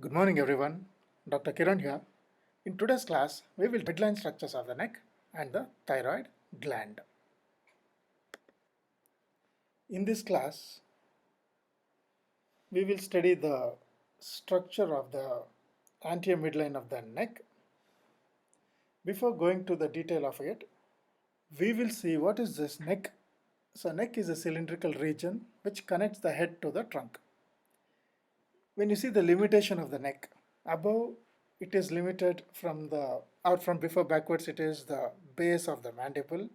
Good morning, everyone. Dr. Kiran here. In today's class, we will midline structures of the neck and the thyroid gland. In this class, we will study the structure of the anterior midline of the neck. Before going to the detail of it, we will see what is this neck. So, neck is a cylindrical region which connects the head to the trunk. When you see the limitation of the neck, above it is limited from the out from before backwards, it is the base of the mandible,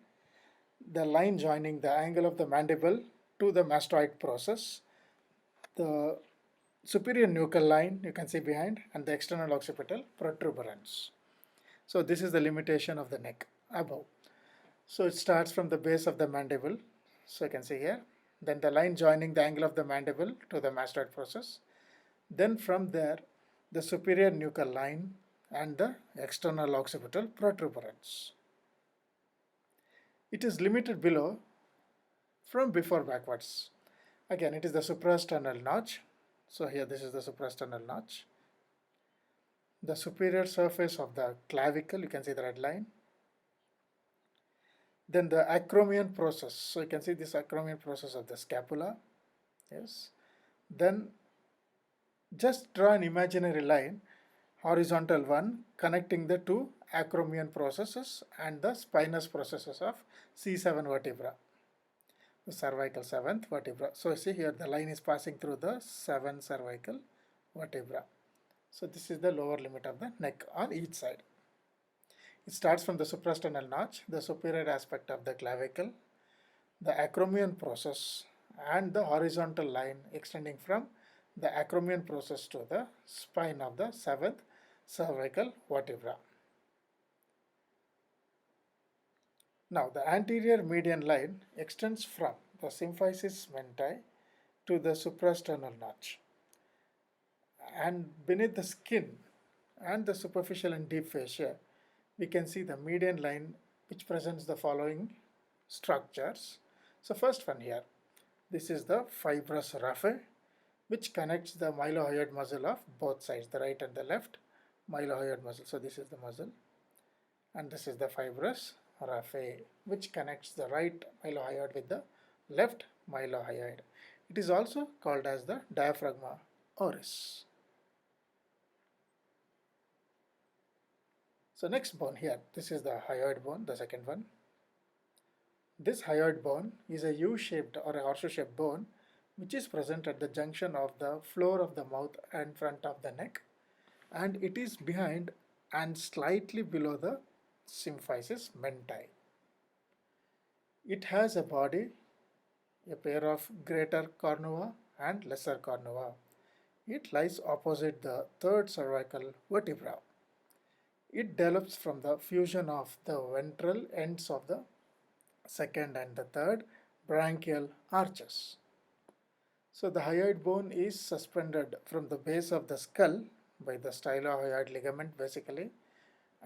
the line joining the angle of the mandible to the mastoid process, the superior nuchal line you can see behind, and the external occipital protuberance. So this is the limitation of the neck above. So it starts from the base of the mandible, so you can see here, then the line joining the angle of the mandible to the mastoid process, then from there the superior nuchal line and the external occipital protuberance. It is limited below from before backwards. Again, it is the suprasternal notch. So here this is the suprasternal notch. The superior surface of the clavicle, you can see the red line. Then the acromion process. So you can see this acromion process of the scapula. Yes. Then just draw an imaginary line, horizontal one, connecting the two acromion processes and the spinous processes of C7 vertebra, the cervical 7th vertebra. So see here the line is passing through the 7 cervical vertebra. So this is the lower limit of the neck on each side. It starts from the suprasternal notch, the superior aspect of the clavicle, the acromion process, and the horizontal line extending from the acromion process to the spine of the 7th cervical vertebra. Now the anterior median line extends from the symphysis mentae to the suprasternal notch, and beneath the skin and the superficial and deep fascia we can see the median line which presents the following structures. So first one here, this is the fibrous raphe which connects the mylohyoid muscle of both sides, the right and the left mylohyoid muscle. So this is the muscle, and this is the fibrous raphe which connects the right mylohyoid with the left mylohyoid. It is also called as the diaphragma oris. So next bone here, this is the hyoid bone, the second one. This hyoid bone is a U-shaped or a horseshoe-shaped bone which is present at the junction of the floor of the mouth and front of the neck, and it is behind and slightly below the symphysis mentae. It has a body, a pair of greater cornua and lesser cornua. It lies opposite the third cervical vertebra. It develops from the fusion of the ventral ends of the second and the third branchial arches. So the hyoid bone is suspended from the base of the skull by the stylohyoid ligament basically,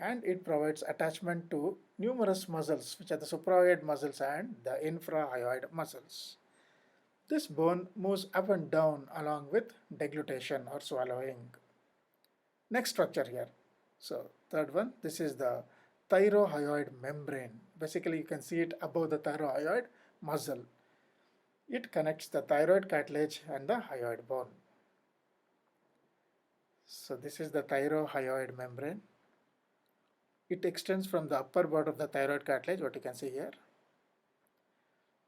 and it provides attachment to numerous muscles which are the suprahyoid muscles and the infrahyoid muscles. This bone moves up and down along with deglutition or swallowing. Next structure here. So third one, this is the thyrohyoid membrane. Basically you can see it above the thyrohyoid muscle. It connects the thyroid cartilage and the hyoid bone. So this is the thyrohyoid membrane. It extends from the upper border of the thyroid cartilage, what you can see here,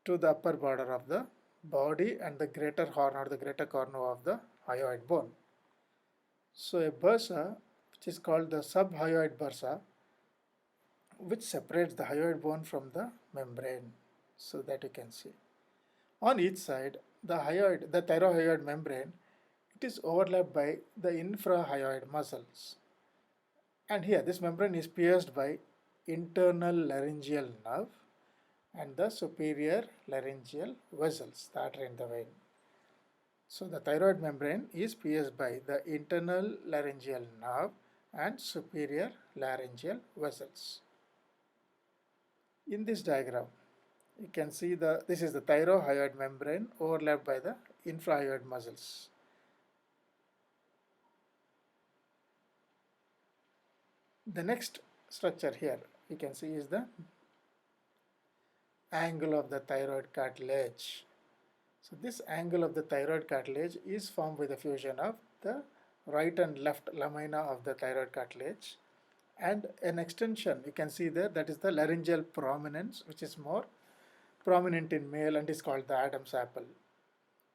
to the upper border of the body and the greater horn or the greater cornua of the hyoid bone. So a bursa which is called the subhyoid bursa, which separates the hyoid bone from the membrane, so that you can see. On each side, the thyrohyoid membrane, it is overlapped by the infrahyoid muscles. And here, this membrane is pierced by internal laryngeal nerve and the superior laryngeal vessels, the artery and the vein. So the thyroid membrane is pierced by the internal laryngeal nerve and superior laryngeal vessels. In this diagram, you can see this is the thyrohyoid membrane overlapped by the infrahyoid muscles. The next structure here you can see is the angle of the thyroid cartilage. So this angle of the thyroid cartilage is formed by the fusion of the right and left lamina of the thyroid cartilage, and an extension you can see there, that is the laryngeal prominence, which is more prominent in male and is called the Adam's apple.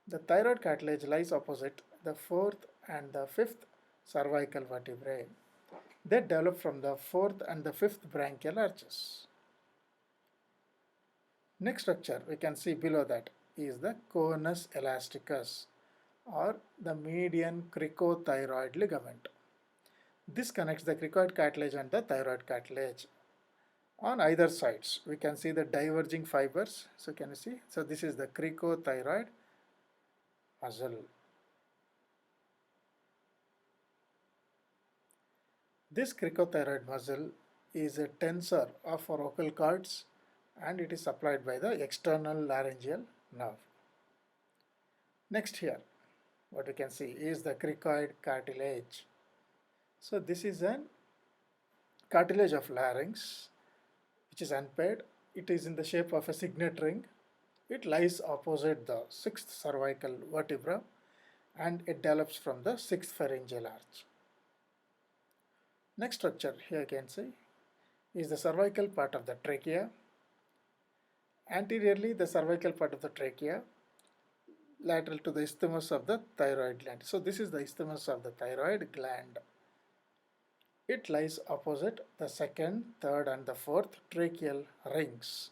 The thyroid cartilage lies opposite the fourth and the fifth cervical vertebrae. They develop from the fourth and the fifth branchial arches. Next structure we can see below that is the conus elasticus or the median cricothyroid ligament. This connects the cricoid cartilage and the thyroid cartilage. On either sides we can see the diverging fibers. So can you see? So this is the cricothyroid muscle. This cricothyroid muscle is a tensor of our vocal cords and it is supplied by the external laryngeal nerve. Next here, what we can see is the cricoid cartilage. So this is a cartilage of larynx which is unpaired. It is in the shape of a signet ring. It lies opposite the sixth cervical vertebra and it develops from the sixth pharyngeal arch. Next structure here you can see is the cervical part of the trachea. Anteriorly the cervical part of the trachea, lateral to the isthmus of the thyroid gland. So this is the isthmus of the thyroid gland. It lies opposite the second, third and the fourth tracheal rings,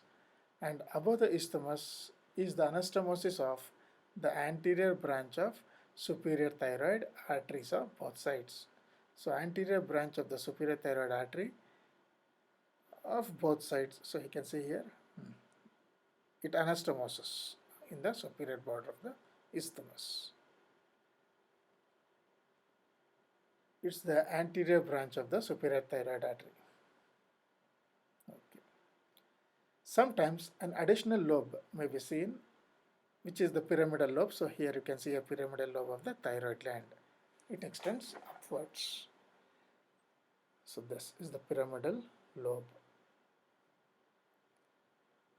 and above the isthmus is the anastomosis of the anterior branch of superior thyroid arteries of both sides. So anterior branch of the superior thyroid artery of both sides. So you can see here it anastomoses in the superior border of the isthmus. It's the anterior branch of the superior thyroid artery. Okay. Sometimes an additional lobe may be seen, which is the pyramidal lobe. So here you can see a pyramidal lobe of the thyroid gland. It extends upwards. So this is the pyramidal lobe.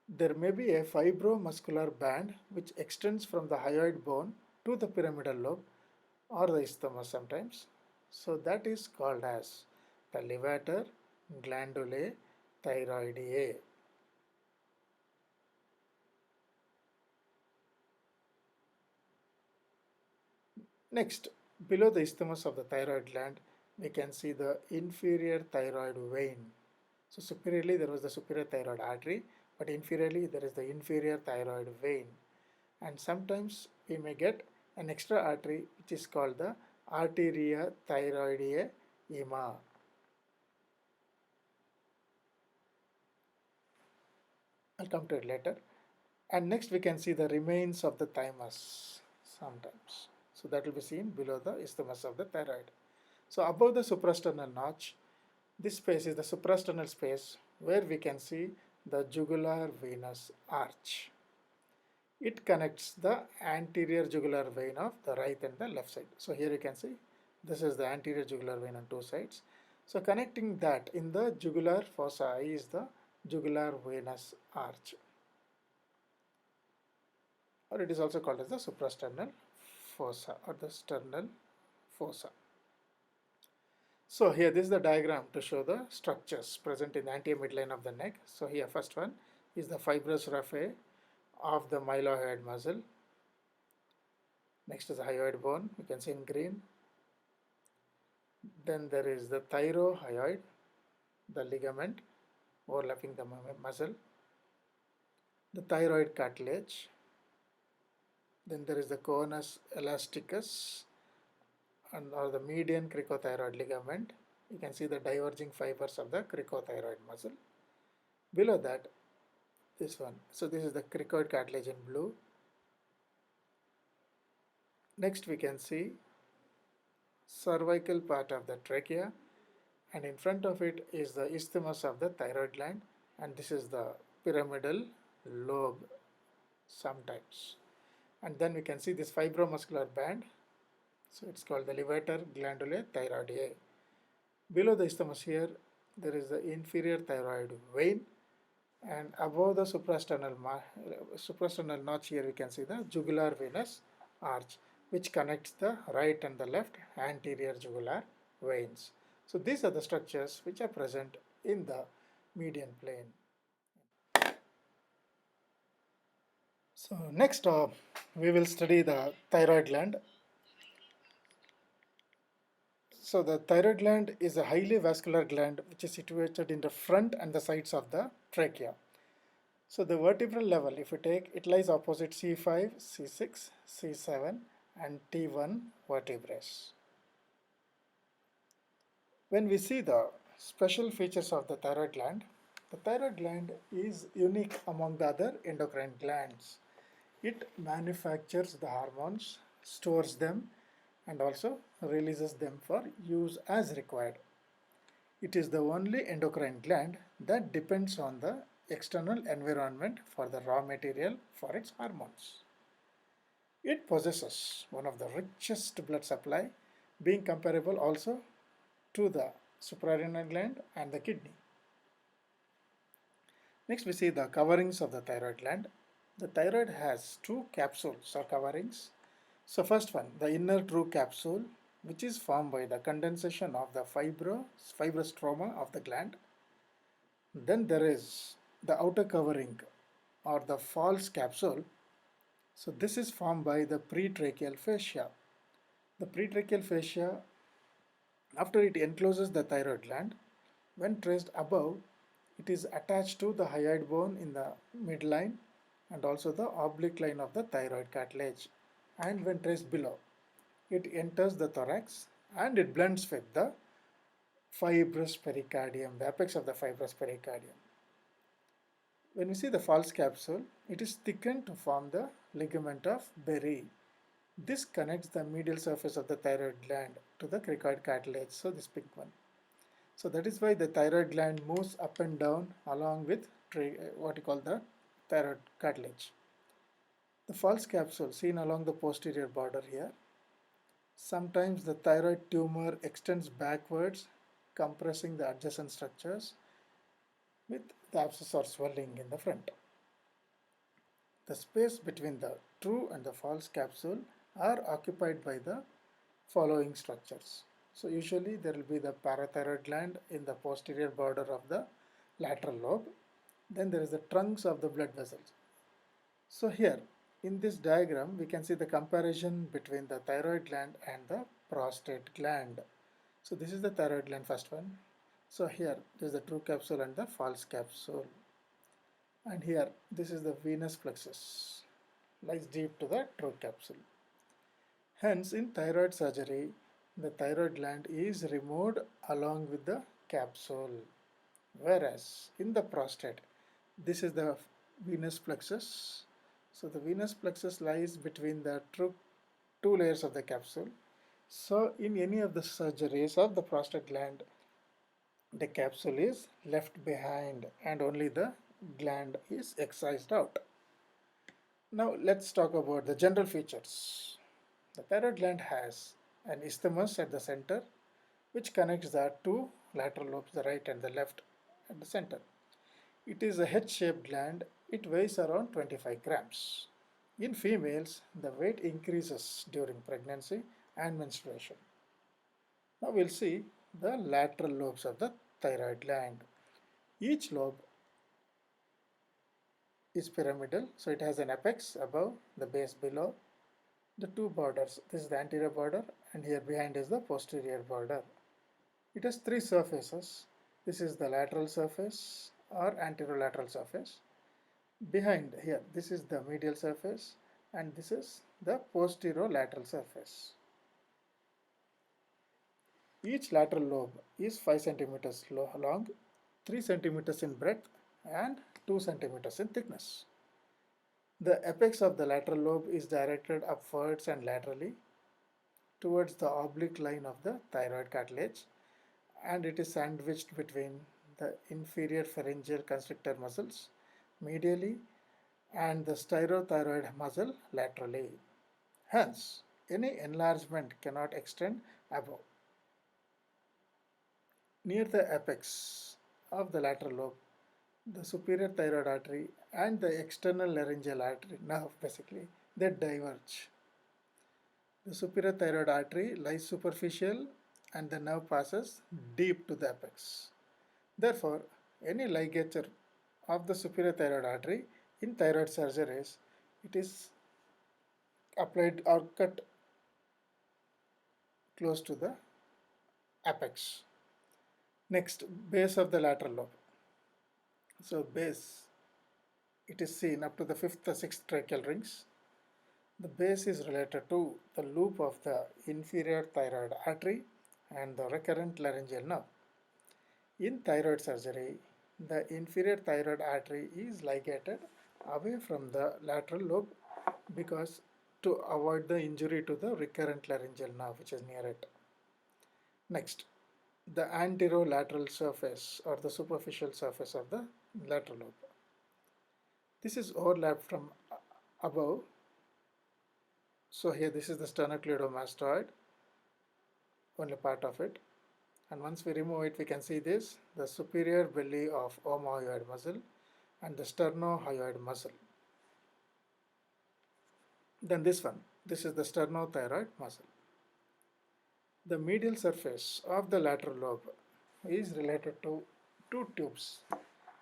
There may be a fibromuscular band which extends from the hyoid bone to the pyramidal lobe or the isthmus sometimes. So that is called as the levator glandulae thyroideae. Next, below the isthmus of the thyroid gland, we can see the inferior thyroid vein. So superiorly there was the superior thyroid artery, but inferiorly there is the inferior thyroid vein. And sometimes we may get an extra artery which is called the arteria thyroidea ema. I'll come to it later. And next we can see the remains of the thymus sometimes. So that will be seen below the isthmus of the thyroid. So above the suprasternal notch, this space is the suprasternal space where we can see the jugular venous arch. It connects the anterior jugular vein of the right and the left side. So here you can see this is the anterior jugular vein on two sides. So connecting that in the jugular fossa is the jugular venous arch, or it is also called as the suprasternal fossa or the sternal fossa. So here this is the diagram to show the structures present in the anterior midline of the neck. So here first one is the fibrous raphe of the mylohyoid muscle. Next is the hyoid bone, you can see in green. Then there is the thyrohyoid, the ligament overlapping the muscle, the thyroid cartilage. Then there is the conus elasticus or the median cricothyroid ligament. You can see the diverging fibers of the cricothyroid muscle. Below that, this one. So this is the cricoid cartilage in blue. Next we can see cervical part of the trachea, and in front of it is the isthmus of the thyroid gland, and this is the pyramidal lobe sometimes. And then we can see this fibromuscular band. So it's called the levator glandulae thyroideae. Below the isthmus here there is the inferior thyroid vein, and above the suprasternal notch here we can see the jugular venous arch, which connects the right and the left anterior jugular veins. So these are the structures which are present in the median plane. So next we will study the thyroid gland. So the thyroid gland is a highly vascular gland which is situated in the front and the sides of the trachea. So the vertebral level, if you take, it lies opposite C5, C6, C7 and T1 vertebrae. When we see the special features of the thyroid gland is unique among the other endocrine glands. It manufactures the hormones, stores them, and also releases them for use as required. It is the only endocrine gland that depends on the external environment for the raw material for its hormones. It possesses one of the richest blood supply, being comparable also to the suprarenal gland and the kidney. Next we see the coverings of the thyroid gland. The thyroid has two capsules or coverings. So first one, the inner true capsule, which is formed by the condensation of the fibrostroma of the gland. Then there is the outer covering or the false capsule. So this is formed by the pretracheal fascia. The pretracheal fascia, after it encloses the thyroid gland, when traced above, it is attached to the hyoid bone in the midline and also the oblique line of the thyroid cartilage. And when traced below, it enters the thorax and it blends with the fibrous pericardium, the apex of the fibrous pericardium. When we see the false capsule, it is thickened to form the ligament of Berry. This connects the medial surface of the thyroid gland to the cricoid cartilage, so this pink one. So that is why the thyroid gland moves up and down along with what you call the thyroid cartilage. The false capsule seen along the posterior border here. Sometimes the thyroid tumor extends backwards, compressing the adjacent structures with the abscess or swelling in the front. The space between the true and the false capsule are occupied by the following structures. So usually there will be the parathyroid gland in the posterior border of the lateral lobe. Then there is the trunks of the blood vessels. So here in this diagram we can see the comparison between the thyroid gland and the prostate gland. So this is the thyroid gland, first one. So here this is the true capsule and the false capsule. And here this is the venous plexus, lies deep to the true capsule. Hence in thyroid surgery, the thyroid gland is removed along with the capsule. Whereas in the prostate, this is the venous plexus. So the venous plexus lies between the two layers of the capsule. So in any of the surgeries of the prostate gland, the capsule is left behind and only the gland is excised out. Now let's talk about the general features. The thyroid gland has an isthmus at the center which connects the two lateral lobes, the right and the left at the center. It is a head-shaped gland. It weighs around 25 grams. In females, the weight increases during pregnancy and menstruation. Now we'll see the lateral lobes of the thyroid gland. Each lobe is pyramidal, so it has an apex above, the base below, the two borders. This is the anterior border and here behind is the posterior border. It has three surfaces. This is the lateral surface or anterolateral surface. Behind here, this is the medial surface and this is the posterolateral surface. Each lateral lobe is 5 centimeters long, 3 centimeters in breadth and 2 centimeters in thickness. The apex of the lateral lobe is directed upwards and laterally towards the oblique line of the thyroid cartilage, and it is sandwiched between the inferior pharyngeal constrictor muscles medially and the styrothyroid muscle laterally. Hence, any enlargement cannot extend above. Near the apex of the lateral lobe, the superior thyroid artery and the external laryngeal artery nerve basically they diverge. The superior thyroid artery lies superficial and the nerve passes deep to the apex. Therefore, any ligature of the superior thyroid artery in thyroid surgeries, it is applied or cut close to the apex. Next, base of the lateral lobe. So base, it is seen up to the 5th or 6th tracheal rings. The base is related to the loop of the inferior thyroid artery and the recurrent laryngeal nerve. In thyroid surgery, the inferior thyroid artery is ligated away from the lateral lobe because to avoid the injury to the recurrent laryngeal nerve which is near it. Next, the anterolateral surface or the superficial surface of the lateral lobe. This is overlapped from above. So here this is the sternocleidomastoid, only part of it. And once we remove it, we can see this, the superior belly of omohyoid muscle and the sternohyoid muscle. Then this one, this is the sternothyroid muscle. The medial surface of the lateral lobe is related to two tubes,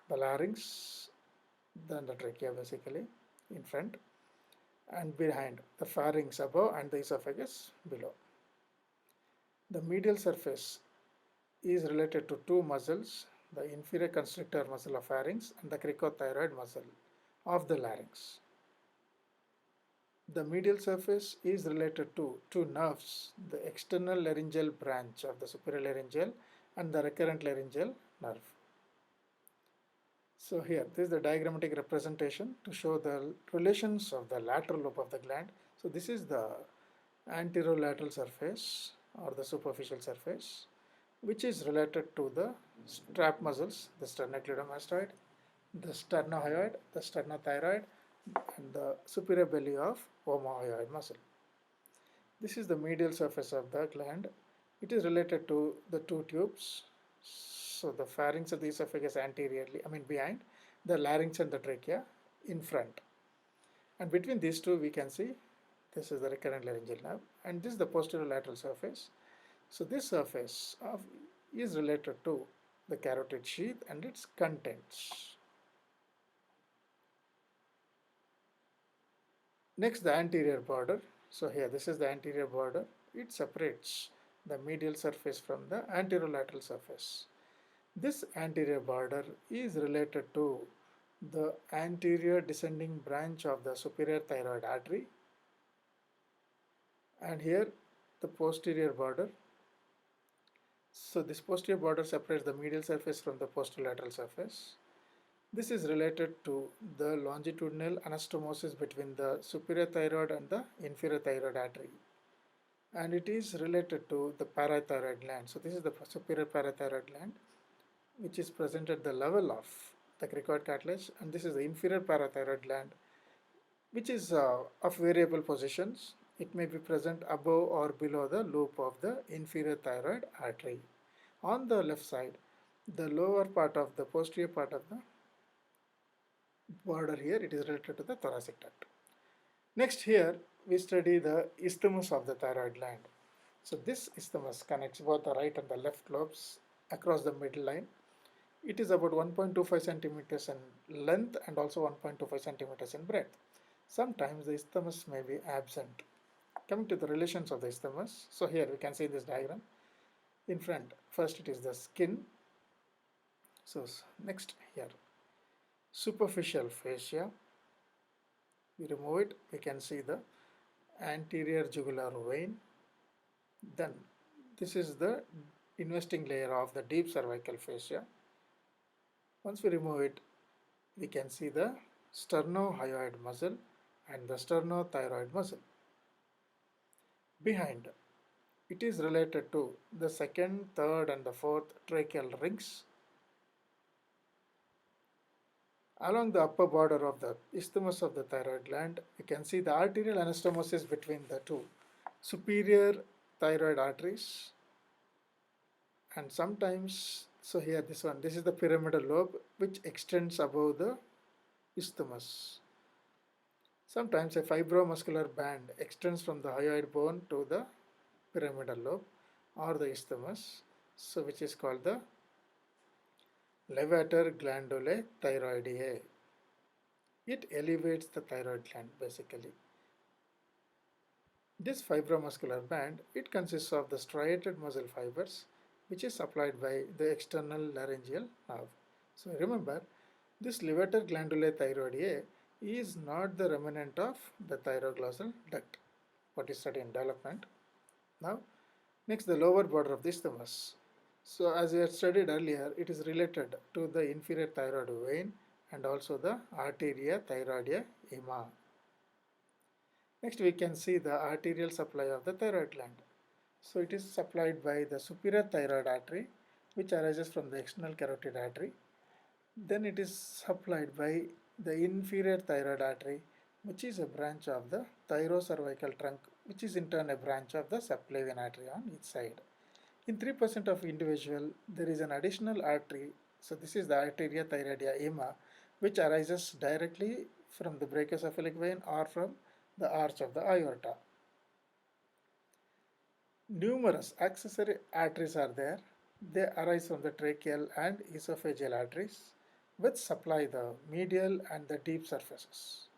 the larynx, then the trachea basically in front, and behind the pharynx above and the esophagus below. The medial surface is related to two muscles, the inferior constrictor muscle of pharynx and the cricothyroid muscle of the larynx. The medial surface is related to two nerves, the external laryngeal branch of the superior laryngeal and the recurrent laryngeal nerve. So here, this is the diagrammatic representation to show the relations of the lateral lobe of the gland. So this is the anterolateral surface or the superficial surface, which is related to the strap muscles, the sternocleidomastoid, the sternohyoid, the sternothyroid, and the superior belly of omohyoid muscle. This is the medial surface of the gland. It is related to the two tubes. So the pharynx of the esophagus anteriorly, behind, the larynx and the trachea in front. And between these two we can see this is the recurrent laryngeal nerve and this is the posterior lateral surface. So this surface is related to the carotid sheath and its contents. Next, the anterior border. So here this is the anterior border. It separates the medial surface from the anterolateral surface. This anterior border is related to the anterior descending branch of the superior thyroid artery, and here the posterior border. So this posterior border separates the medial surface from the posterolateral surface. This is related to the longitudinal anastomosis between the superior thyroid and the inferior thyroid artery, and it is related to the parathyroid gland. So this is the superior parathyroid gland, which is present at the level of the cricoid cartilage, and this is the inferior parathyroid gland, which is of variable positions. It may be present above or below the loop of the inferior thyroid artery. On the left side, the lower part of the posterior part of the border here, it is related to the thoracic duct. Next, here we study the isthmus of the thyroid gland. So this isthmus connects both the right and the left lobes across the middle line. It is about 1.25 centimeters in length and also 1.25 centimeters in breadth. Sometimes the isthmus may be absent. Coming to the relations of the isthmus, so here we can see this diagram. In front, first it is the skin. So next here, superficial fascia. We remove it, we can see the anterior jugular vein. Then this is the investing layer of the deep cervical fascia. Once we remove it, we can see the sternohyoid muscle and the sternothyroid muscle. Behind, it is related to the second, third and the fourth tracheal rings. Along the upper border of the isthmus of the thyroid gland, we can see the arterial anastomosis between the two superior thyroid arteries And sometimes, so here this one, this is the pyramidal lobe which extends above the isthmus. Sometimes a fibromuscular band extends from the hyoid bone to the pyramidal lobe or the isthmus, so which is called the levator glandulae thyroideae. It elevates the thyroid gland basically. This fibromuscular band, it consists of the striated muscle fibers which is supplied by the external laryngeal nerve. So remember, this levator glandulae thyroideae is not the remnant of the thyroglossal duct, what is studied in development. Now, next the lower border of the isthmus. So as we had studied earlier, it is related to the inferior thyroid vein and also the arteria thyroidea ema. Next we can see the arterial supply of the thyroid gland. So it is supplied by the superior thyroid artery which arises from the external carotid artery. Then it is supplied by the inferior thyroid artery which is a branch of the thyrocervical trunk which is in turn a branch of the subclavian artery on each side. In 3% of individual there is an additional artery, so this is the arteria thyroidea ema which arises directly from the brachiocephalic vein or from the arch of the aorta. Numerous accessory arteries are there. They arise from the tracheal and esophageal arteries which supply the medial and the deep surfaces.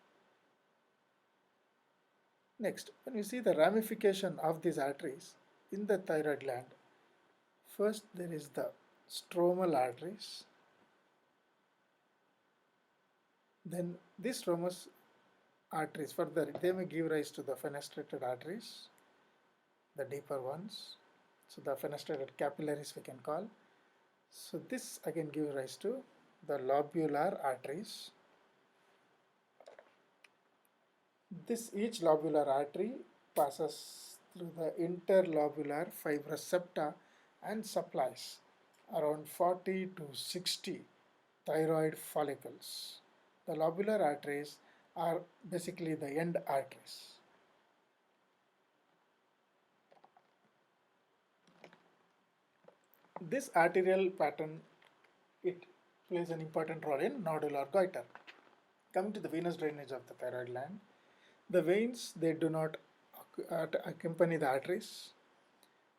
Next, when we see the ramification of these arteries in the thyroid gland, first there is the stromal arteries. Then these stromal arteries further, they may give rise to the fenestrated arteries, the deeper ones. So the fenestrated capillaries we can call. So this again gives rise to the lobular arteries. Each lobular artery passes through the interlobular fibrous septa and supplies around 40 to 60 thyroid follicles. The lobular arteries are basically the end arteries. This arterial pattern, it plays an important role in nodular goiter. Coming to the venous drainage of the thyroid gland, the veins, they do not accompany the arteries.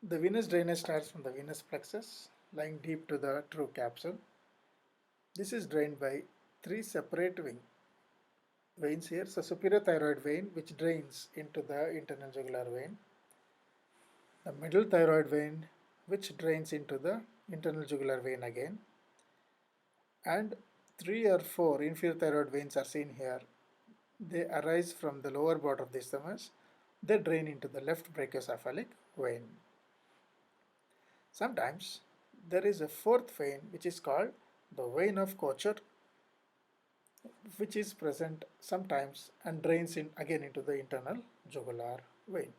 The venous drainage starts from the venous plexus, lying deep to the true capsule. This is drained by three separate veins here. So superior thyroid vein, which drains into the internal jugular vein. The middle thyroid vein, which drains into the internal jugular vein again. And 3 or 4 inferior thyroid veins are seen here. They arise from the lower border of the isthmus. They drain into the left brachiocephalic vein. Sometimes there is a fourth vein which is called the vein of Kocher, which is present sometimes and drains in again into the internal jugular vein.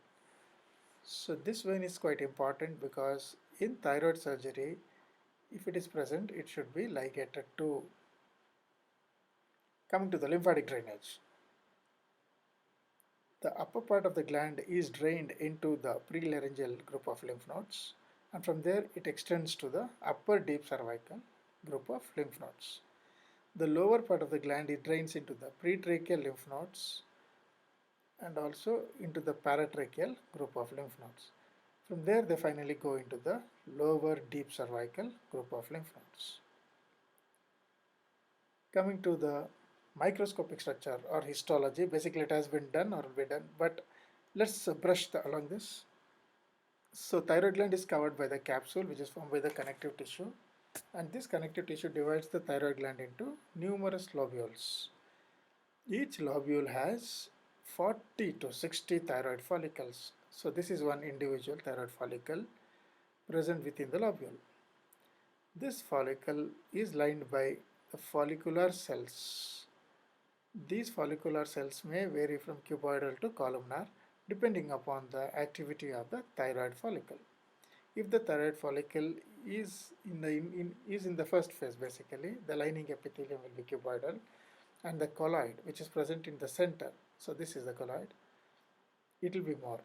So this vein is quite important because in thyroid surgery, if it is present, it should be ligated to. Coming to the lymphatic drainage. The upper part of the gland is drained into the prelaryngeal group of lymph nodes, and from there it extends to the upper deep cervical group of lymph nodes. The lower part of the gland, it drains into the pretracheal lymph nodes and also into the paratracheal group of lymph nodes. From there they finally go into the lower deep cervical group of lymph nodes. Coming to the microscopic structure or histology, basically it has been done or will be done, but let's brush along this. So thyroid gland is covered by the capsule which is formed by the connective tissue, and this connective tissue divides the thyroid gland into numerous lobules. Each lobule has 40 to 60 thyroid follicles. So this is one individual thyroid follicle present within the lobule. This follicle is lined by the follicular cells. These follicular cells may vary from cuboidal to columnar depending upon the activity of the thyroid follicle. If the thyroid follicle is in the first phase, basically the lining epithelium will be cuboidal, and the colloid which is present in the center, so this is the colloid, it will be more.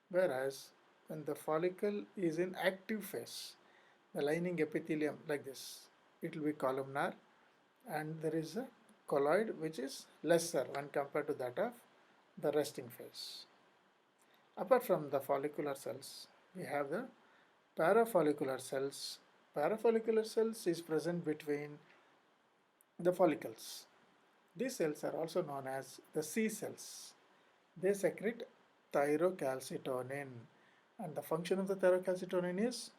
Whereas when the follicle is in active phase, the lining epithelium like this, it will be columnar, and there is a colloid which is lesser when compared to that of the resting phase. Apart from the follicular cells, we have the parafollicular cells. Parafollicular cells is present between the follicles. These cells are also known as the C cells. They secrete thyrocalcitonin, and the function of the thyrocalcitonin is,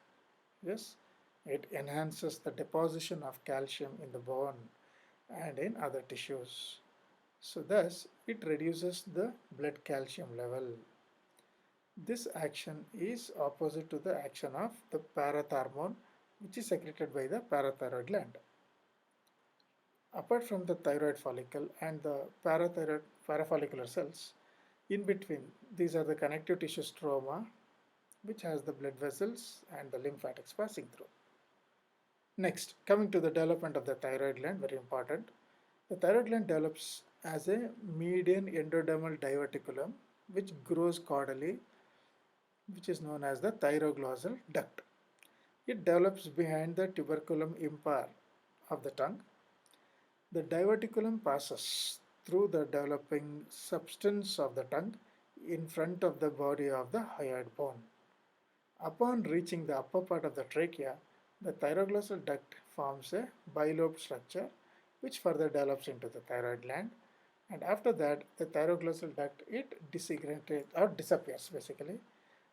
yes, it enhances the deposition of calcium in the bone and in other tissues. So thus it reduces the blood calcium level. This action is opposite to the action of the parathormone, which is secreted by the parathyroid gland. Apart from the thyroid follicle and the parafollicular cells, in between these are the connective tissue stroma, which has the blood vessels and the lymphatics passing through. Next, coming to the development of the thyroid gland, very important. The thyroid gland develops as a median endodermal diverticulum which grows caudally, which is known as the thyroglossal duct. It develops behind the tuberculum impar of the tongue. The diverticulum passes through the developing substance of the tongue in front of the body of the hyoid bone. Upon reaching the upper part of the trachea, the thyroglossal duct forms a bilobed structure which further develops into the thyroid gland, and after that the thyroglossal duct it disintegrates or disappears basically,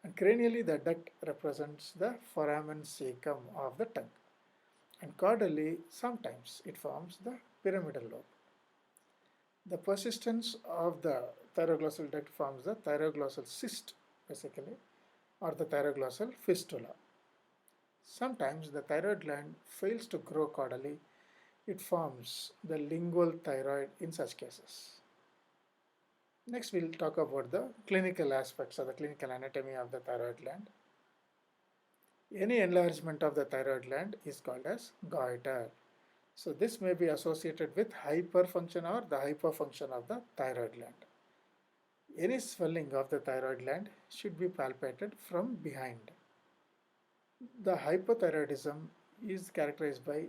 and cranially the duct represents the foramen caecum of the tongue, and caudally sometimes it forms the pyramidal lobe. The persistence of the thyroglossal duct forms the thyroglossal cyst basically, or the thyroglossal fistula. Sometimes the thyroid gland fails to grow caudally. It forms the lingual thyroid in such cases. Next, we'll talk about the clinical aspects of the clinical anatomy of the thyroid gland. Any enlargement of the thyroid gland is called as goiter. So this may be associated with hyperfunction or the hyperfunction of the thyroid gland. Any swelling of the thyroid gland should be palpated from behind. The hypothyroidism is characterized by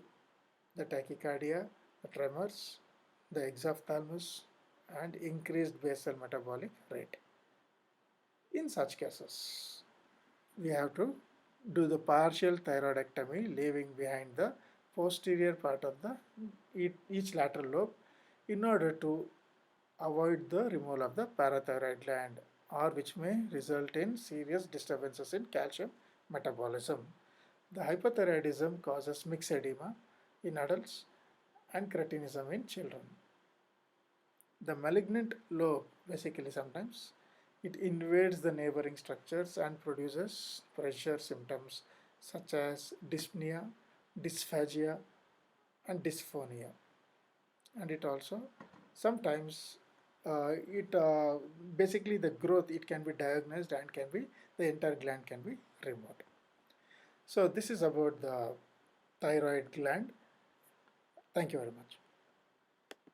the tachycardia, the tremors, the exophthalmos, and increased basal metabolic rate. In such cases, we have to do the partial thyroidectomy, leaving behind the posterior part of the each lateral lobe in order to avoid the removal of the parathyroid gland, or which may result in serious disturbances in calcium metabolism. The hypothyroidism causes myxedema in adults and cretinism in children. The malignant lobe basically sometimes it invades the neighboring structures and produces pressure symptoms such as dyspnea, dysphagia, and dysphonia. And it also sometimes it basically the growth it can be diagnosed and can be the entire gland can be removed. So this is about the thyroid gland. Thank you very much.